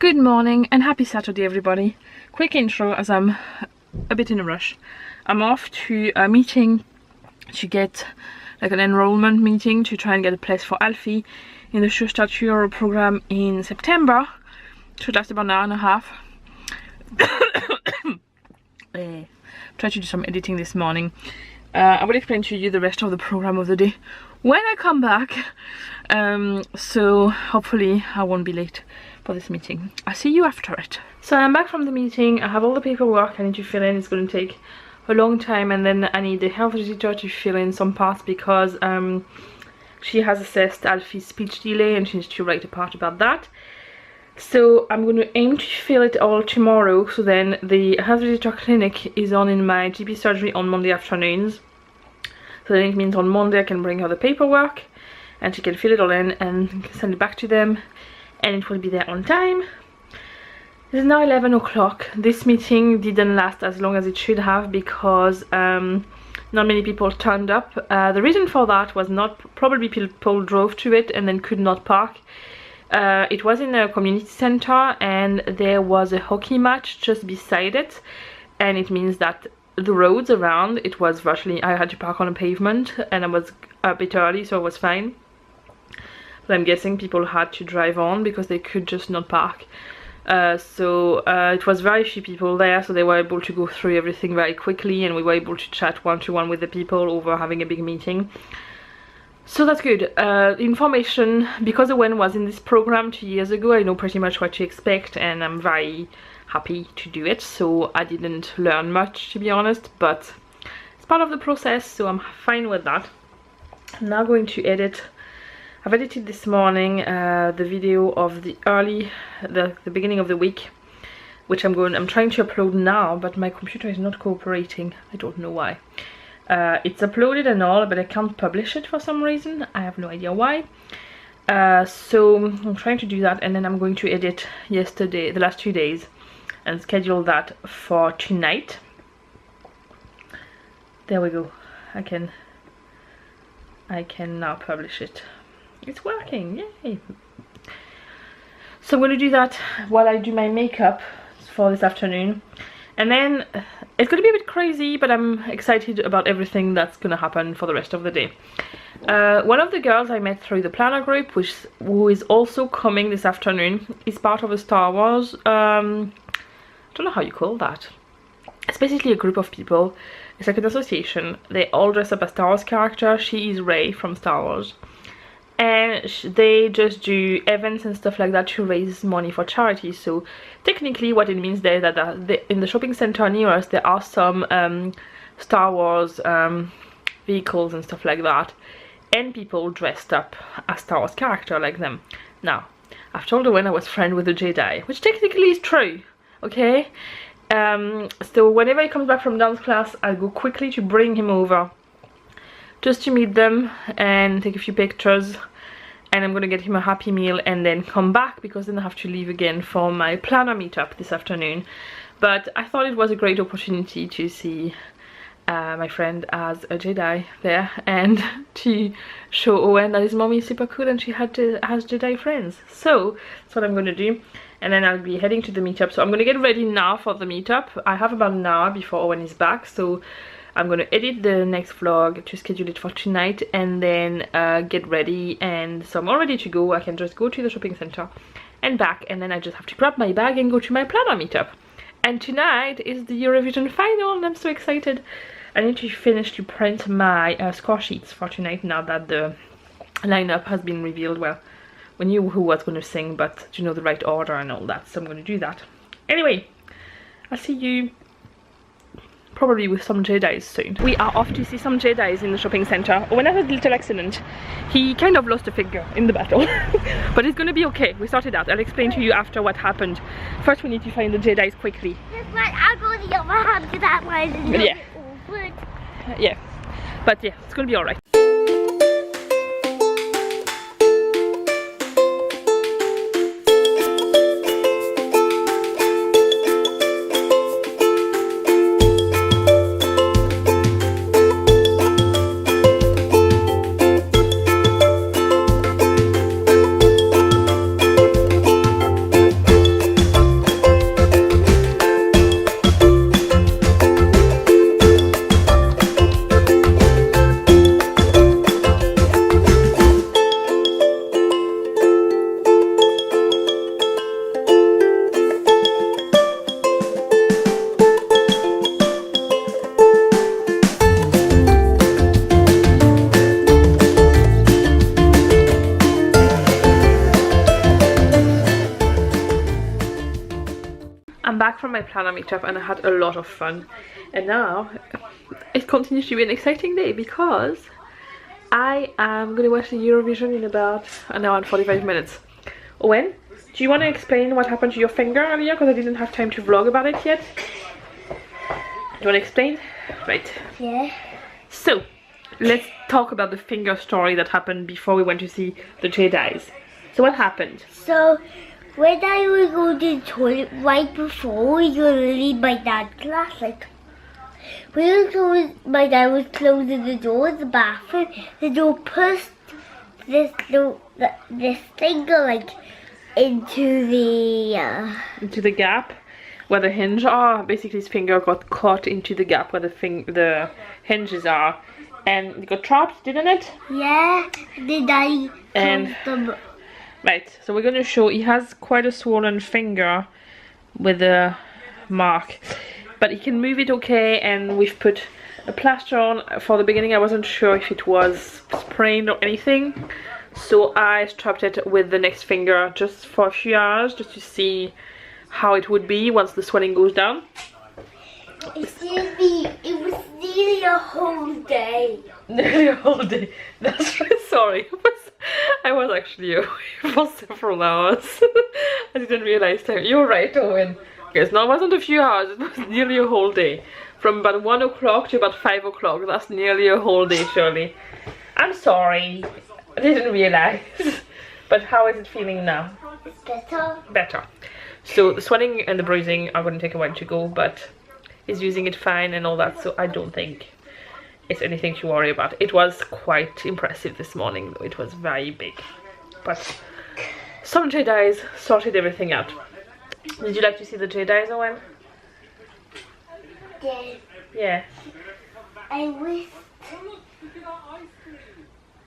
Good morning and happy Saturday everybody. Quick intro as I'm a bit in a rush. I'm off to a meeting to get like an enrollment meeting to try and get a place for Alfie in the Start Euro program in September. Should last about an hour and a half. Try to do some editing this morning. I will explain to you the rest of the program of the day when I come back. So hopefully I won't be late for this meeting. I'll see you after it. So I'm back from the meeting. I have all the paperwork I need to fill in. It's going to take a long time, and then I need the health visitor to fill in some parts because she has assessed Alfie's speech delay and she needs to write a part about that. So I'm going to aim to fill it all tomorrow, so then the health visitor clinic is on in my GP surgery on Monday afternoons. So then it means on Monday I can bring her the paperwork and she can fill it all in and send it back to them, and it will be there on time. It's now 11 o'clock. This meeting didn't last as long as it should have because not many people turned up. The reason for that was probably people drove to it and then could not park. It was in a community center and there was a hockey match just beside it, and it means that the roads around it was virtually, I had to park on a pavement, and I was a bit early so it was fine. But I'm guessing people had to drive on because they could just not park. So it was very few people there, so they were able to go through everything very quickly, and we were able to chat one-to-one with the people over having a big meeting. So that's good. Information, because Owen was in this program 2 years ago, I know pretty much what to expect, and I'm very happy to do it. So I didn't learn much, to be honest, but it's part of the process, so I'm fine with that. I'm now going to edit. I've edited this morning the video of the beginning of the week, which I'm trying to upload now, but my computer is not cooperating. I don't know why. It's uploaded and all, but I can't publish it for some reason. I have no idea why. So I'm trying to do that, and then I'm going to edit the last 2 days, and schedule that for tonight. There we go. I can now publish it. It's working, yay! So I'm going to do that while I do my makeup for this afternoon, and then it's going to be a bit crazy, but I'm excited about everything that's going to happen for the rest of the day. One of the girls I met through the planner group, who is also coming this afternoon, is part of a Star Wars, I don't know how you call that. It's basically a group of people. It's like an association. They all dress up as Star Wars characters. She is Rey from Star Wars. And they just do events and stuff like that to raise money for charity. So technically what it means there is that in the shopping center near us there are some Star Wars vehicles and stuff like that, and people dressed up as Star Wars character like them. Now I've told her when I was friend with the Jedi, which technically is true, okay? So whenever he comes back from dance class, I'll go quickly to bring him over just to meet them and take a few pictures, and I'm gonna get him a Happy Meal and then come back, because then I have to leave again for my planner meetup this afternoon. But I thought it was a great opportunity to see my friend as a Jedi there, and to show Owen that his mommy is super cool and she has Jedi friends. So that's what I'm gonna do, and then I'll be heading to the meetup. So I'm gonna get ready now for the meetup. I have about an hour before Owen is back, so I'm going to edit the next vlog to schedule it for tonight, and then get ready, and so I'm all ready to go. I can just go to the shopping center and back, and then I just have to grab my bag and go to my planner meetup. And tonight is the Eurovision Final, and I'm so excited. I need to finish to print my score sheets for tonight now that the lineup has been revealed. Well, we knew who was going to sing, but to know the right order and all that, so I'm going to do that. Anyway, I'll see you probably with some Jedis soon. We are off to see some Jedis in the shopping center. When I had a little accident, he kind of lost a finger in the battle. But it's gonna be okay. We sorted out. I'll explain to you after what happened. First we need to find the Jedis quickly. I'll go to the other house because that one is a little bit awkward. Yeah. But yeah, it's gonna be alright. back from my planner meetup and I had a lot of fun. And now it continues to be an exciting day because I am going to watch the Eurovision in about an hour and 45 minutes. Owen, do you want to explain what happened to your finger earlier? Because I didn't have time to vlog about it yet. Do you want to explain? Right. Yeah. So, let's talk about the finger story that happened before we went to see the Jedis. So what happened? So, when I was going to the toilet right before we were going to leave my dad's class, like, my dad was closing the door of the bathroom, the door pushed this finger, like, into the gap where the hinge are. Basically his finger got caught into the gap where the hinges are, and it got trapped, didn't it? Yeah, then I closed them. Right, so we're going to show he has quite a swollen finger with a mark, but he can move it okay, and we've put a plaster on. For the beginning I wasn't sure if it was sprained or anything, so I strapped it with the next finger just for a few hours just to see how it would be once the swelling goes down. Excuse me, it was nearly a whole day. Nearly a whole day. That's right, sorry. I was actually away for several hours. I didn't realize time. You're right, Owen. Yes, no, it wasn't a few hours, it was nearly a whole day. From about 1 o'clock to about 5 o'clock. That's nearly a whole day, surely. I'm sorry. I didn't realize. But how is it feeling now? It's better. Better. So the swelling and the bruising are going to take a while to go, but he's using it fine and all that, so I don't think it's anything to worry about. It was quite impressive this morning, though. It was very big. But some Jedis sorted everything out. Did you like to see the Jedis, Owen? Yeah. Yeah. I wish.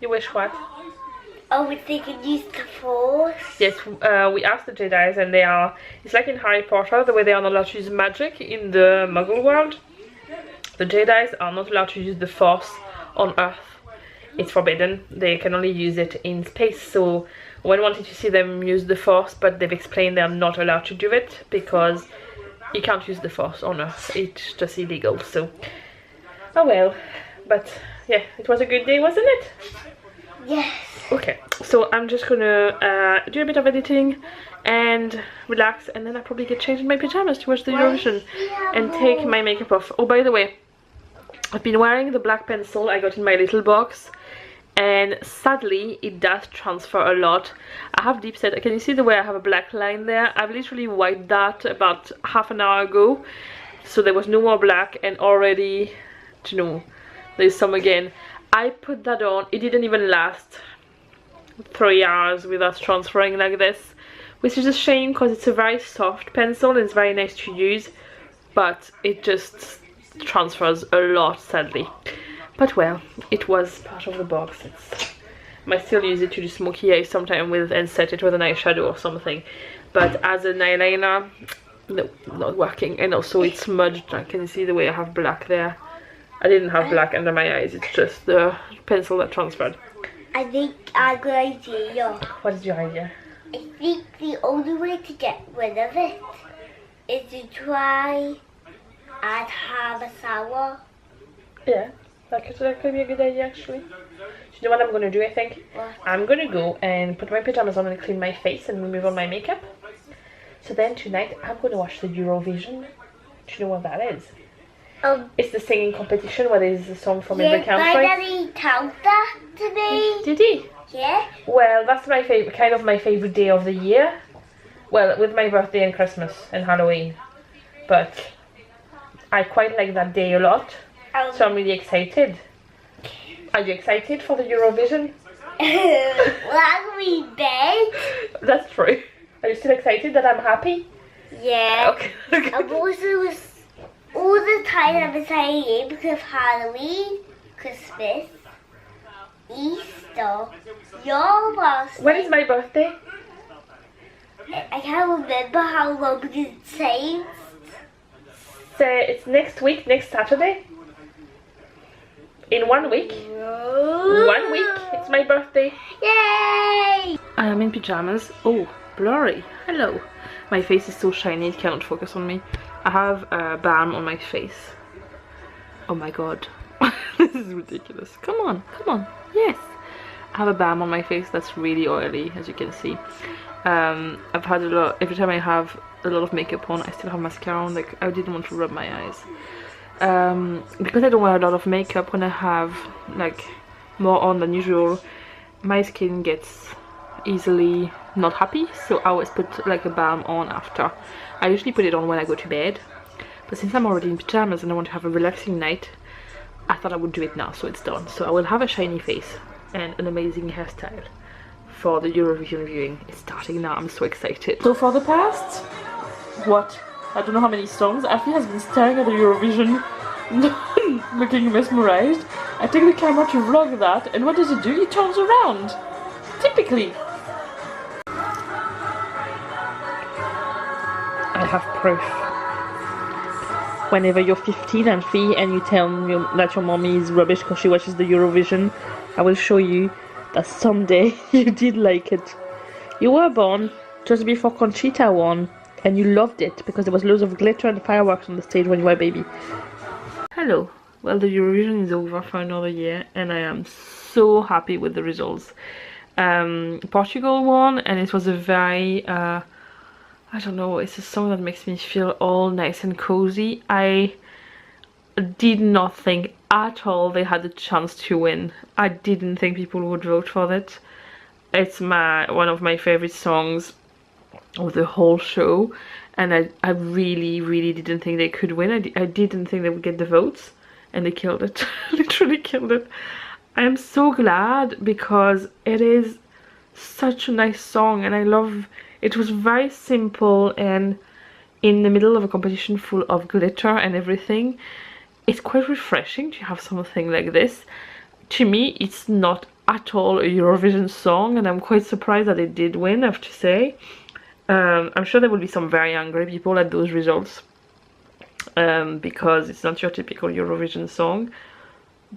You wish what? Oh, if they could use the force. Yes, we asked the Jedis, and they are, it's like in Harry Potter, the way they are not allowed to use magic in the Muggle world. The Jedis are not allowed to use the force on Earth. It's forbidden. They can only use it in space. So Owen wanted to see them use the force, but they've explained they're not allowed to do it because you can't use the force on Earth. It's just illegal. So, oh well. But yeah, it was a good day, wasn't it? Yes. Okay, so I'm just gonna do a bit of editing and relax, and then I'll probably get changed in my pajamas to watch the Eurovision and take my makeup off. Oh, by the way, I've been wearing the black pencil I got in my little box, and sadly it does transfer a lot. I have deep set. Can you see the way I have a black line there? I've literally wiped that about half an hour ago, so there was no more black, and already, you know, there's some again. I put that on, it didn't even last 3 hours without transferring like this, which is a shame because it's a very soft pencil and it's very nice to use, but it just transfers a lot, sadly. But well, it was part of the box. I might still use it to do smoky eyes sometime with and set it with an eyeshadow or something, but as an eyeliner, no, not working. And also it's smudged. Can you see the way I have black there? I didn't have black under my eyes, it's just the pencil that transferred. I think I have a good idea. What is your idea? I think the only way to get rid of it is to try and have a shower. Yeah, that could be a good idea actually. You know what I'm going to do, I think? What? I'm going to go and put my pajamas on and clean my face and remove all my makeup. So then tonight I'm going to watch the Eurovision. Do you know what that is? It's the singing competition where there's a song from every country. My daddy told that to me. Did he? Yeah. Well, that's my favorite, kind of my favorite day of the year. Well, with my birthday and Christmas and Halloween. But I quite like that day a lot. So I'm really excited. Are you excited for the Eurovision? Well, we bed. That's true. Are you still excited that I'm happy? Yeah. Okay. I'm also all the time I've been saying because of Halloween, Christmas, Easter, your birthday. When is my birthday? I can't remember how long because it says. So it's next week, next Saturday. In 1 week. 1 week. It's my birthday. Yay! I am in pajamas. Oh, blurry. Hello. My face is so shiny it cannot focus on me. I have balm on my face. Oh my god. This is ridiculous. Come on, come on. Yes. I have a balm on my face that's really oily, as you can see. I've had a lot, every time I have a lot of makeup on, I still have mascara on. Like, I didn't want to rub my eyes. Because I don't wear a lot of makeup, when I have like more on than usual, my skin gets easily not happy, so I always put like a balm on after. I usually put it on when I go to bed, but since I'm already in pajamas and I want to have a relaxing night, I thought I would do it now, so it's done. So I will have a shiny face and an amazing hairstyle for the Eurovision viewing. It's starting now, I'm so excited. So for the past, what? I don't know how many songs, Afi has been staring at the Eurovision looking mesmerized. I take the camera to vlog that, and what does it do? It turns around. Typically. I have proof. Whenever you're 15 and Fee and you tell me that your mommy is rubbish because she watches the Eurovision, I will show you that someday you did like it. You were born just before Conchita won, and you loved it because there was loads of glitter and fireworks on the stage when you were a baby. Hello. Well, the Eurovision is over for another year, and I am so happy with the results. Portugal won, and it was a very I don't know, it's a song that makes me feel all nice and cozy. I did not think at all they had a chance to win. I didn't think people would vote for it. It's one of my favorite songs of the whole show, and I really didn't think they could win. I didn't think they would get the votes, and they killed it. Literally killed it. I am so glad because it is such a nice song, and I love it. Was very simple, and in the middle of a competition full of glitter and everything, it's quite refreshing to have something like this. To me, it's not at all a Eurovision song, and I'm quite surprised that it did win, I have to say. I'm sure there will be some very angry people at those results, because it's not your typical Eurovision song,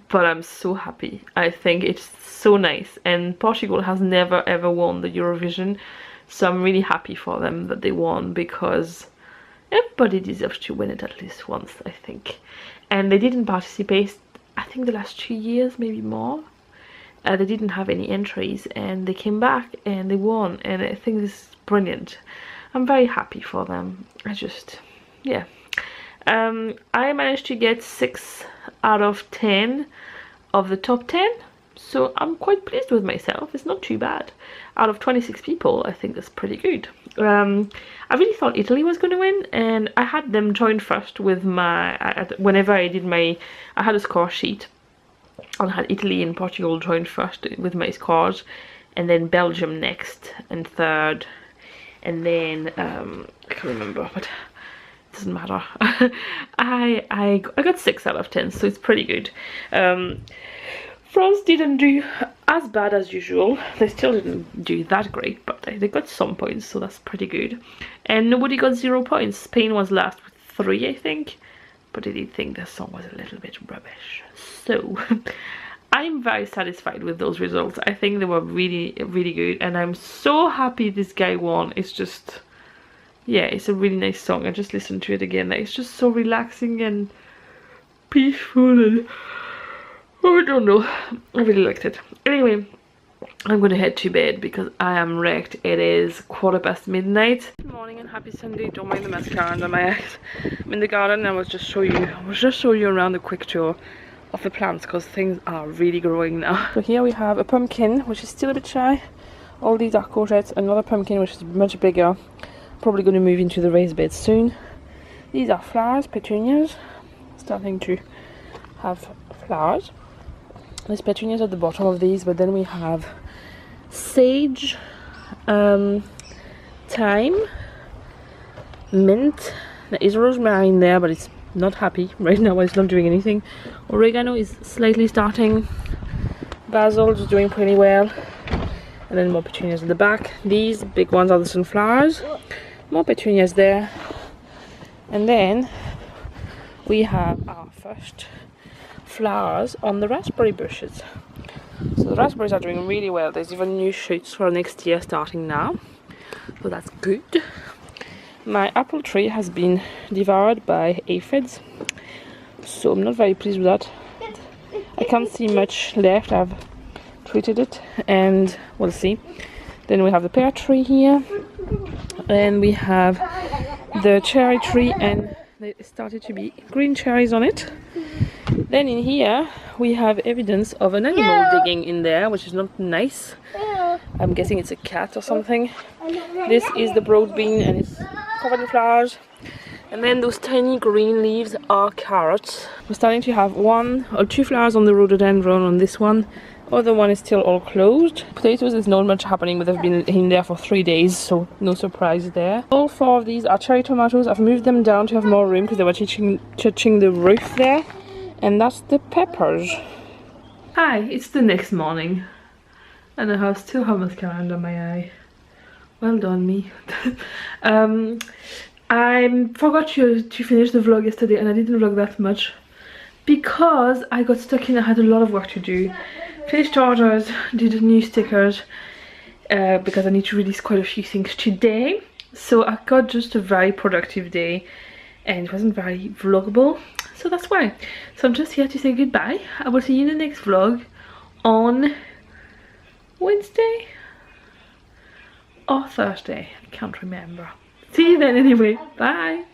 but I'm so happy. I think it's so nice, and Portugal has never ever won the Eurovision, so I'm really happy for them that they won, because everybody deserves to win it at least once, I think. And they didn't participate, I think, the last 2 years, maybe more. They didn't have any entries, and they came back and they won, and I think this is brilliant. I'm very happy for them. Yeah. I managed to get 6 out of 10 of the top 10, so I'm quite pleased with myself. It's not too bad. Out of 26 people, I think that's pretty good. I really thought Italy was going to win, and I had them join first with whenever I did I had a score sheet. I had Italy and Portugal join first with my scores, and then Belgium next and third, and then I can't remember, but it doesn't matter. I got 6 out of 10, so it's pretty good. France didn't do as bad as usual. They still didn't do that great, but they got some points, so that's pretty good. And nobody got 0 points. Spain was last with 3, I think, but I did think the song was a little bit rubbish. So I'm very satisfied with those results. I think they were really good, and I'm so happy this guy won. It's just, yeah, it's a really nice song. I just listened to it again. It's just so relaxing and peaceful, and oh, I don't know, I really liked it. Anyway, I'm gonna head to bed because I am wrecked. It is midnight. Good morning and happy Sunday. Don't mind the mascara under my eyes. I'm in the garden, and I was just show you around a quick tour of the plants, because things are really growing now. So here we have a pumpkin, which is still a bit shy. All these are courgettes. Another pumpkin, which is much bigger. Probably going to move into the raised bed soon. These are flowers, petunias, starting to have flowers. There's petunias at the bottom of these, but then we have sage, thyme, mint. There is rosemary in there, but it's not happy right now. It's not doing anything. Oregano is slightly starting. Basil is doing pretty well. And then more petunias at the back. These big ones are the sunflowers. More petunias there. And then we have our first flowers on the raspberry bushes. So the raspberries are doing really well. There's even new shoots for next year starting now. so that's good. My apple tree has been devoured by aphids, so I'm not very pleased with that. I can't see much left. I've treated it and we'll see. Then we have the pear tree here, and we have the cherry tree, and there started to be green cherries on it. Then in here we have evidence of an animal digging in there, which is not nice. I'm guessing it's a cat or something. This is the broad bean and it's covered in flowers. And then those tiny green leaves are carrots. We're starting to have 1 or 2 flowers on the rhododendron on this one. Other one is still all closed. Potatoes is not much happening, but they've been in there for 3 days, so no surprise there. All 4 of these are cherry tomatoes. I've moved them down to have more room because they were touching the roof there. And that's the peppers. Hi, it's the next morning. And I still have mascara under my eye. Well done, me. I forgot to finish the vlog yesterday, and I didn't vlog that much because I got stuck in. I had a lot of work to do. Finished orders, did new stickers because I need to release quite a few things today. So I got just a very productive day and it wasn't very vloggable. So that's why. So I'm just here to say goodbye. I will see you in the next vlog on Wednesday or Thursday. I can't remember. See you then anyway. Bye.